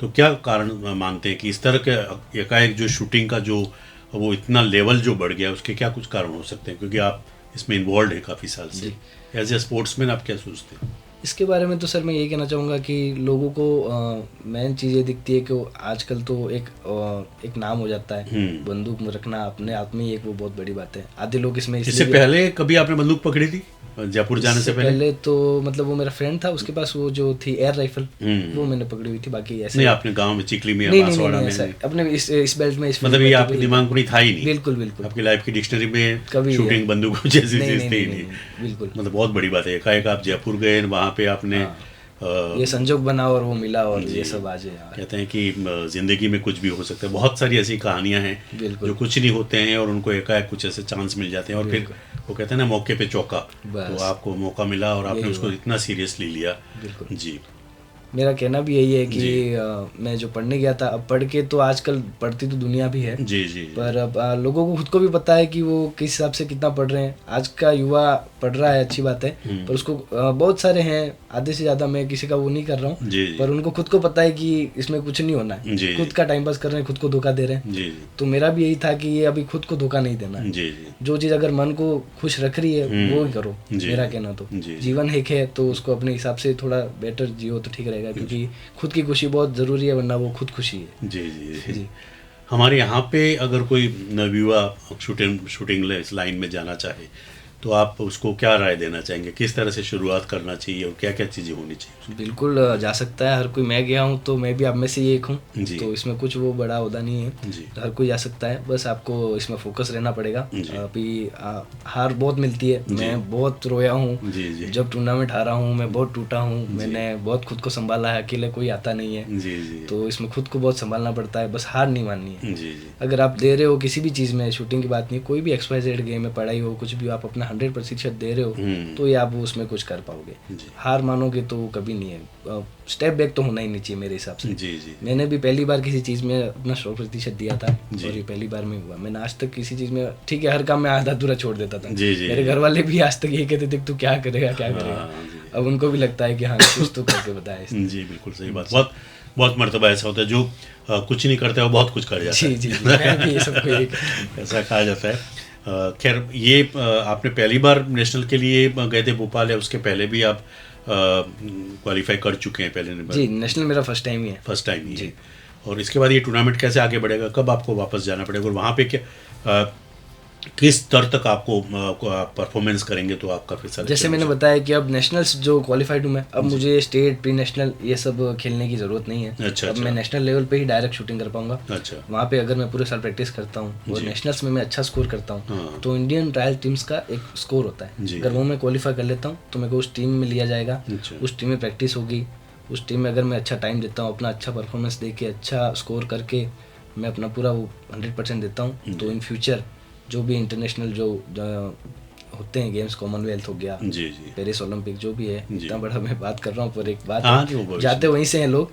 तो क्या कारण मानते हैं कि इस तरह के एकाएक जो शूटिंग का जो वो इतना लेवल जो बढ़ गया, उसके क्या कुछ कारण हो सकते हैं, क्योंकि आप इसमें इन्वॉल्व है काफ़ी साल से, एज ए स्पोर्ट्समैन आप क्या सोचते हैं? इसके बारे में तो सर मैं यही कहना चाहूँगा कि लोगों को मेन चीज़ ये दिखती है कि आजकल तो एक नाम हो जाता है, बंदूक में रखना अपने आप में ही एक वो बहुत बड़ी बात है। आधे लोग इसमें इससे पहले कभी आपने बंदूक पकड़ी थी जयपुर जाने से पहले? तो मतलब वो मेरा फ्रेंड था, उसके पास वो जो थी एयर राइफल, वो मैंने पकड़ी हुई थी। बाकी ऐसे नहीं, आपने गांव में चिकली में नहीं, अपने इस बेल्ट में, मतलब ये आपके दिमाग में था ही नहीं? बिल्कुल आपकी लाइफ की डिक्शनरी में कभी शूटिंग बंदूक जैसी चीज थी नहीं? बिल्कुल। मतलब बहुत बड़ी बात है, एकाएक आप जयपुर गए, वहाँ पे आपने ये संजोग बना और वो मिला और ये सब आज कहते हैं कि जिंदगी में कुछ भी हो सकता है। बहुत सारी ऐसी कहानियां हैं जो कुछ नहीं होते हैं और उनको एकाएक कुछ ऐसे चांस मिल जाते हैं, और फिर वो कहते हैं ना, मौके पे चौका। तो आपको मौका मिला और आपने उसको इतना सीरियसली लिया। जी, मेरा कहना भी यही है कि मैं जो पढ़ने गया था, अब पढ़ के तो आजकल पढ़ती तो दुनिया भी है। जी। पर अब लोगों को खुद को भी पता है कि वो किस हिसाब से कितना पढ़ रहे हैं। आज का युवा पढ़ रहा है, अच्छी बात है, पर उसको बहुत सारे हैं, आधे से ज़्यादा, मैं किसी का वो नहीं कर रहा हूँ, पर उनको खुद को पता है कि इसमें कुछ नहीं होना है, खुद का टाइम पास कर रहे हैं, खुद को धोखा दे रहे हैं। तो मेरा भी यही था कि ये अभी खुद को धोखा नहीं देना है। जो चीज़ अगर मन को खुश रख रही है वो ही करो। मेरा कहना तो जीवन एक है, तो उसको अपने हिसाब से थोड़ा बेटर जियो तो ठीक रहेगा, क्योंकि खुद की खुशी बहुत ज़रूरी है, वरना वो खुद खुशी है। जी। हमारे यहाँ पे अगर कोई नवयुवा शूटिंग लाइन में जाना चाहे, तो आप उसको क्या राय देना चाहेंगे? किस तरह से शुरुआत करना चाहिए और क्या क्या चीज़ें होनी चाहिए? बिल्कुल जा सकता है हर कोई। मैं गया हूँ तो मैं भी आप में से ही एक हूँ, तो इसमें कुछ वो बड़ा ओहदा नहीं है, हर कोई जा सकता है। बस आपको इसमें फोकस रहना पड़ेगा। अभी हार बहुत मिलती है, मैं बहुत रोया हूँ जब टूर्नामेंट हारा हूँ, मैं बहुत टूटा हूँ, मैंने बहुत खुद को संभाला है, अकेले कोई आता नहीं है। तो इसमें खुद को बहुत संभालना पड़ता है, बस हार नहीं माननी है। अगर आप दे रहे हो किसी भी चीज़ में, शूटिंग की बात नहीं, कोई भी XYZ गेम में, पढ़ाई हो, कुछ भी, आप अपना 100% दे रहे हो तो ये आप उसमें कुछ कर पाओगे। हार मानोगे तो कभी नहीं है। स्टेप बैक तो होना ही नहीं चाहिए मेरे हिसाब से। मैंने भी पहली बार किसी चीज़ में अपना 100% दिया था और ये पहली बार में हुआ। मैंने आज तक किसी चीज़ में, ठीक है, हर काम में आधा अधूरा छोड़ देता था। मेरे घर वाले भी आज तक ये कहते थे तू क्या करेगा। अब उनको भी लगता है कि हाँ कुछ तो करके बताया। जी बिल्कुल सही बात। बहुत मर्तबा ऐसा होता है जो कुछ नहीं करता है वो बहुत कुछ कर जाता है। जी मैं भी ये सबको ऐसा कहा जाता है। खैर, ये आपने पहली बार नेशनल के लिए गए थे भोपाल, या उसके पहले भी आप क्वालिफाई कर चुके हैं पहले? जी, नेशनल मेरा फर्स्ट टाइम ही है। और इसके बाद ये टूर्नामेंट कैसे आगे बढ़ेगा, कब आपको वापस जाना पड़ेगा, और वहाँ पे क्या किस स्तर तक आपको परफॉर्मेंस करेंगे तो आपका फिर? जैसे मैंने बताया कि अब नेशनल्स जो क्वालिफाइड हूँ मैं, अब मुझे स्टेट, प्री नेशनल ये सब खेलने की ज़रूरत नहीं है। अब मैं नेशनल लेवल पे ही डायरेक्ट शूटिंग कर पाऊंगा। वहाँ पे अगर मैं पूरे साल प्रैक्टिस करता हूँ और नेशनल्स में मैं अच्छा स्कोर करता हूँ, तो इंडियन ट्रायल टीम्स का एक स्कोर होता है, अगर वो मैं क्वालिफाई कर लेता हूँ तो मेरे को उस टीम में लिया जाएगा। उस टीम में प्रैक्टिस होगी, उस टीम में अगर मैं अच्छा टाइम देता हूँ, अपना अच्छा परफॉर्मेंस दे के, अच्छा स्कोर करके मैं अपना पूरा वो 100% देता हूँ, तो इन फ्यूचर जो भी इंटरनेशनल जो होते हैं गेम्स, कॉमनवेल्थ हो गया, पेरिस ओलंपिक, जो भी है, इतना बड़ा मैं बात कर रहा हूँ, पर एक बात जाते वहीं से हैं लोग।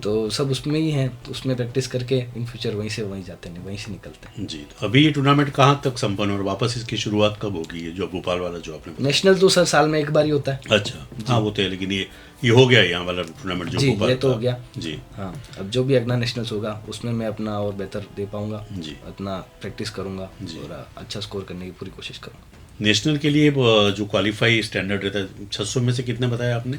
तो सब उसमें ही हैं, तो उसमें प्रैक्टिस करके इन फ्यूचर वहीं जाते हैं, वहीं से निकलते हैं। जी, तो अभी ये टूर्नामेंट कहाँ तक संपन्न और वापस इसकी शुरुआत कब होगी? जो भोपाल वाला जो आपने नेशनल तो सर साल में एक बार ही होता है। अच्छा, हाँ वो तो है, लेकिन ये हो गया यहाँ वाला टूर्नामेंट जो भोपाल, ये तो हो गया जी। हाँ, अब जो भी अगला नेशनल्स होगा उसमें मैं अपना और बेहतर दे पाऊंगा, अपना प्रैक्टिस करूंगा और अच्छा स्कोर करने की पूरी कोशिश करूंगा। नेशनल के लिए जो क्वालिफाई स्टैंडर्ड रहता है 600 में से कितने बताया आपने?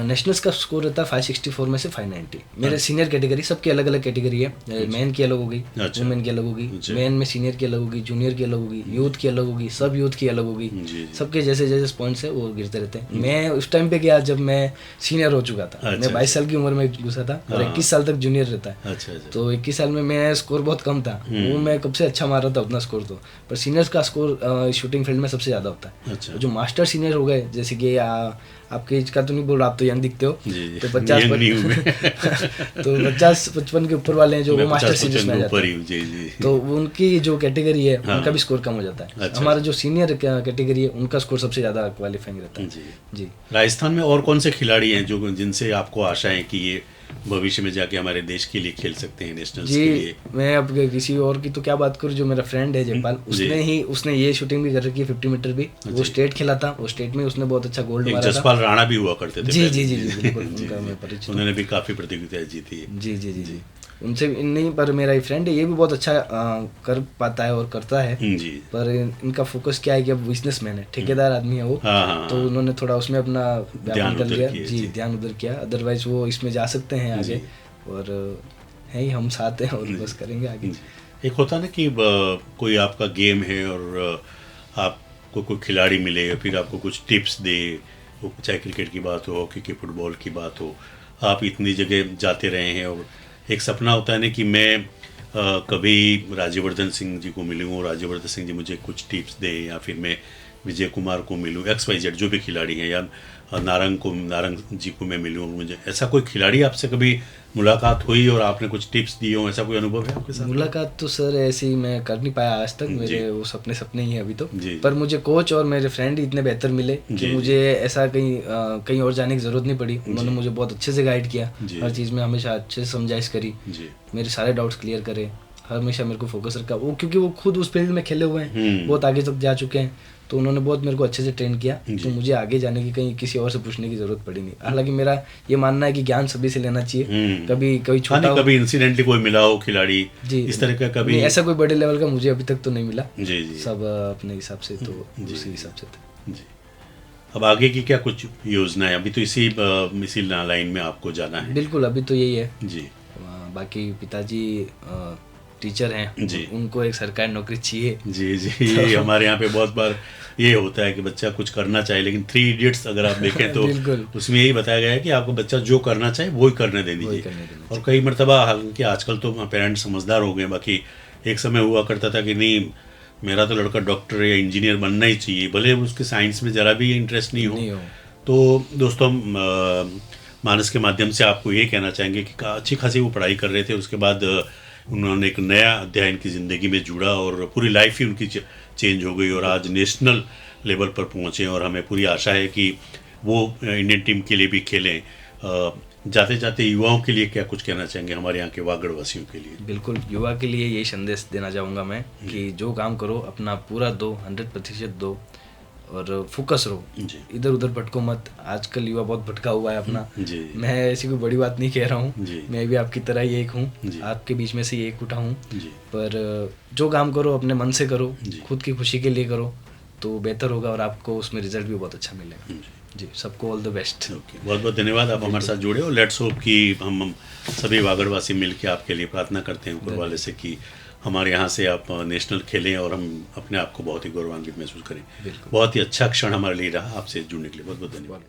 नेशनल्स का स्कोर रहता है 564 में से 590। मेरे सीनियर कैटेगरी, सबकी अलग अलग कैटेगरी है। मैन की अलग होगी, वुमेन की अलग होगी, मैन में सीनियर की अलग होगी, जूनियर की अलग होगी, यूथ की अलग होगी, सब यूथ की अलग होगी। सबके जैसे जैसे पॉइंट्स है वो गिरते रहते हैं। मैं उस टाइम पे गया जब मैं सीनियर हो चुका था। मैं 22 साल की उम्र में घुसा था और 21 साल तक जूनियर रहता है। तो 21 साल में मैं स्कोर बहुत कम था, वो मैं कब से अच्छा मार रहा था उतना स्कोर तो। पर सीनियर्स का स्कोर शूटिंग फील्ड में सबसे ज़्यादा होता है। अच्छा। जो मास्टर सीनियर हो गए, जैसे कि आपके एज का तो नहीं बोल रहा, आप तो यंग दिखते हो, जी, तो 50 तो 50-55 के ऊपर वाले हैं जो वो मास्टर सीनियर्स में आ जाते हैं। जी। तो उनकी जो कैटेगरी है हाँ। उनका भी स्कोर कम हो जाता है। अच्छा। हमारा जो सीनियर कैटेगरी है उनका स्कोर सबसे ज़्यादा क्वालिफाइंग रहता है। जी। राजस्थान में और कौन से खिलाड़ी हैं जो जिनसे आपको आशा है कि ये भविष्य में जाके हमारे देश के लिए खेल सकते हैं, नेशनल्स के लिए? जी, मैं अब किसी और की तो क्या बात करूं, जो मेरा फ्रेंड है जयपाल, उसने ये शूटिंग भी कर रखी है 50 मीटर भी। वो स्टेट खेला था, वो स्टेट में उसने बहुत अच्छा गोल्ड मारा था। जसपाल राणा भी हुआ करते थे। जी बिल्कुल, उनका मैं परिचित हूं। उन्होंने भी काफी प्रतियोगिताएं जीती है। जी। उनसे नहीं, पर मेरा फ्रेंड है, ये भी बहुत अच्छा कर पाता है और करता है। जी। पर इनका फोकस क्या है कि अब बिजनेसमैन है, ठेकेदार आदमी है वो। हाँ। तो उन्होंने थोड़ा उसमें अपना ध्यान कर लिया। जी, ध्यान उधर किया। अदरवाइज वो इसमें जा सकते हैं आगे, और है ही, हम साथ हैं और बस करेंगे आगे। एक होता ना कि कोई आपका गेम है और आपको कोई खिलाड़ी मिले या फिर आपको कुछ टिप्स दे, चाहे क्रिकेट की बात हो, हॉकी की, फुटबॉल की बात हो, आप इतनी जगह जाते रहे हैं और एक सपना होता है ना कि मैं कभी राज्यवर्धन सिंह जी को मिलूँ और राज्यवर्धन सिंह जी मुझे कुछ टिप्स दें, या फिर मैं विजय कुमार को मिलूँ, XYZ जो भी खिलाड़ी हैं, या नारंग जी को मैं मिलूँ, मुझे ऐसा कोई खिलाड़ी आपसे कभी मुलाकात हुई और आपने कुछ टिप्स दिए हो, ऐसा कोई अनुभव है आपके साथ? मुलाकात तो सर ऐसी मैं कर नहीं पाया आज तक, मेरे वो सपने ही है अभी तो। पर मुझे कोच और मेरे फ्रेंड इतने बेहतर मिले कि मुझे ऐसा कहीं और जाने की जरूरत नहीं पड़ी। उन्होंने मुझे बहुत अच्छे से गाइड किया, हर चीज़ में हमेशा अच्छे से समझाइश करी, मेरे सारे डाउट्स क्लियर करे, हमेशा मेरे को फोकस रखा वो, क्योंकि वो खुद उस फील्ड में खेले हुए हैं, बहुत आगे तक जा चुके हैं। तो उन्होंने बहुत मेरे को अच्छे से ट्रेन किया, तो मुझे आगे जाने की कहीं किसी और से पूछने की जरूरत पड़ी नहीं। हालांकि मेरा ये मानना है कि ज्ञान सभी से लेना चाहिए। कभी छोटा, कभी इंसिडेंटली कोई मिला हो खिलाड़ी इस तरह का, कभी ऐसा कोई बड़े लेवल का मुझे अभी तक तो नहीं मिला। जी। सब अपने हिसाब से तो उसी हिसाब से था। जी। अब आगे की क्या कुछ योजना है? अभी तो इसी लाइन में आपको जाना है? बिल्कुल, अभी तो यही है जी। बाकी पिताजी टीचर हैं जी, उनको एक सरकारी नौकरी चाहिए। जी ये हमारे यहाँ पे बहुत बार ये होता है कि बच्चा कुछ करना चाहिए, लेकिन 3 इडियट्स अगर आप देखें तो उसमें यही बताया गया है कि आपको बच्चा जो करना चाहिए वो ही करने दे दीजिए। और कई मरतबा, हालांकि आजकल तो पेरेंट्स समझदार हो गए, बाकी एक समय हुआ करता था कि नहीं मेरा तो लड़का डॉक्टर या इंजीनियर बनना ही चाहिए, भले उसके साइंस में ज़रा भी इंटरेस्ट नहीं हो। तो दोस्तों, मानस के माध्यम से आपको ये कहना चाहेंगे कि अच्छी खासी वो पढ़ाई कर रहे थे, उसके बाद उन्होंने एक नया अध्याय इनकी ज़िंदगी में जुड़ा और पूरी लाइफ ही उनकी चेंज हो गई और आज नेशनल लेवल पर पहुँचे, और हमें पूरी आशा है कि वो इंडियन टीम के लिए भी खेलें। जाते जाते युवाओं के लिए क्या कुछ कहना चाहेंगे, हमारे यहाँ के वागड़ वासियों के लिए? बिल्कुल, युवा के लिए यही संदेश देना चाहूँगा मैं कि जो काम करो अपना पूरा दो, 100% दो, और फोकस रहो, इधर उधर भटको मत। आजकल युवा बहुत भटका हुआ है अपना। मैं ऐसी कोई बड़ी बात नहीं कह रहा हूँ, मैं भी आपकी तरह ही एक हूँ, आपके बीच में से एक उठा हूँ। पर जो काम करो अपने मन से करो, खुद की खुशी के लिए करो, तो बेहतर होगा और आपको उसमें रिजल्ट भी बहुत अच्छा मिलेगा। जी, सबको ऑल द बेस्ट। बहुत बहुत धन्यवाद, आप हमारे साथ जुड़े हो। लेट्स होप कि हम सभी वागड़वासी मिल के आपके लिए प्रार्थना करते हैं ऊपर वाले से कि हमारे यहाँ से आप नेशनल खेलें और हम अपने आप को बहुत ही गौरवान्वित महसूस करें। बहुत ही अच्छा क्षण हमारे लिए रहा आपसे जुड़ने के लिए। बहुत बहुत धन्यवाद।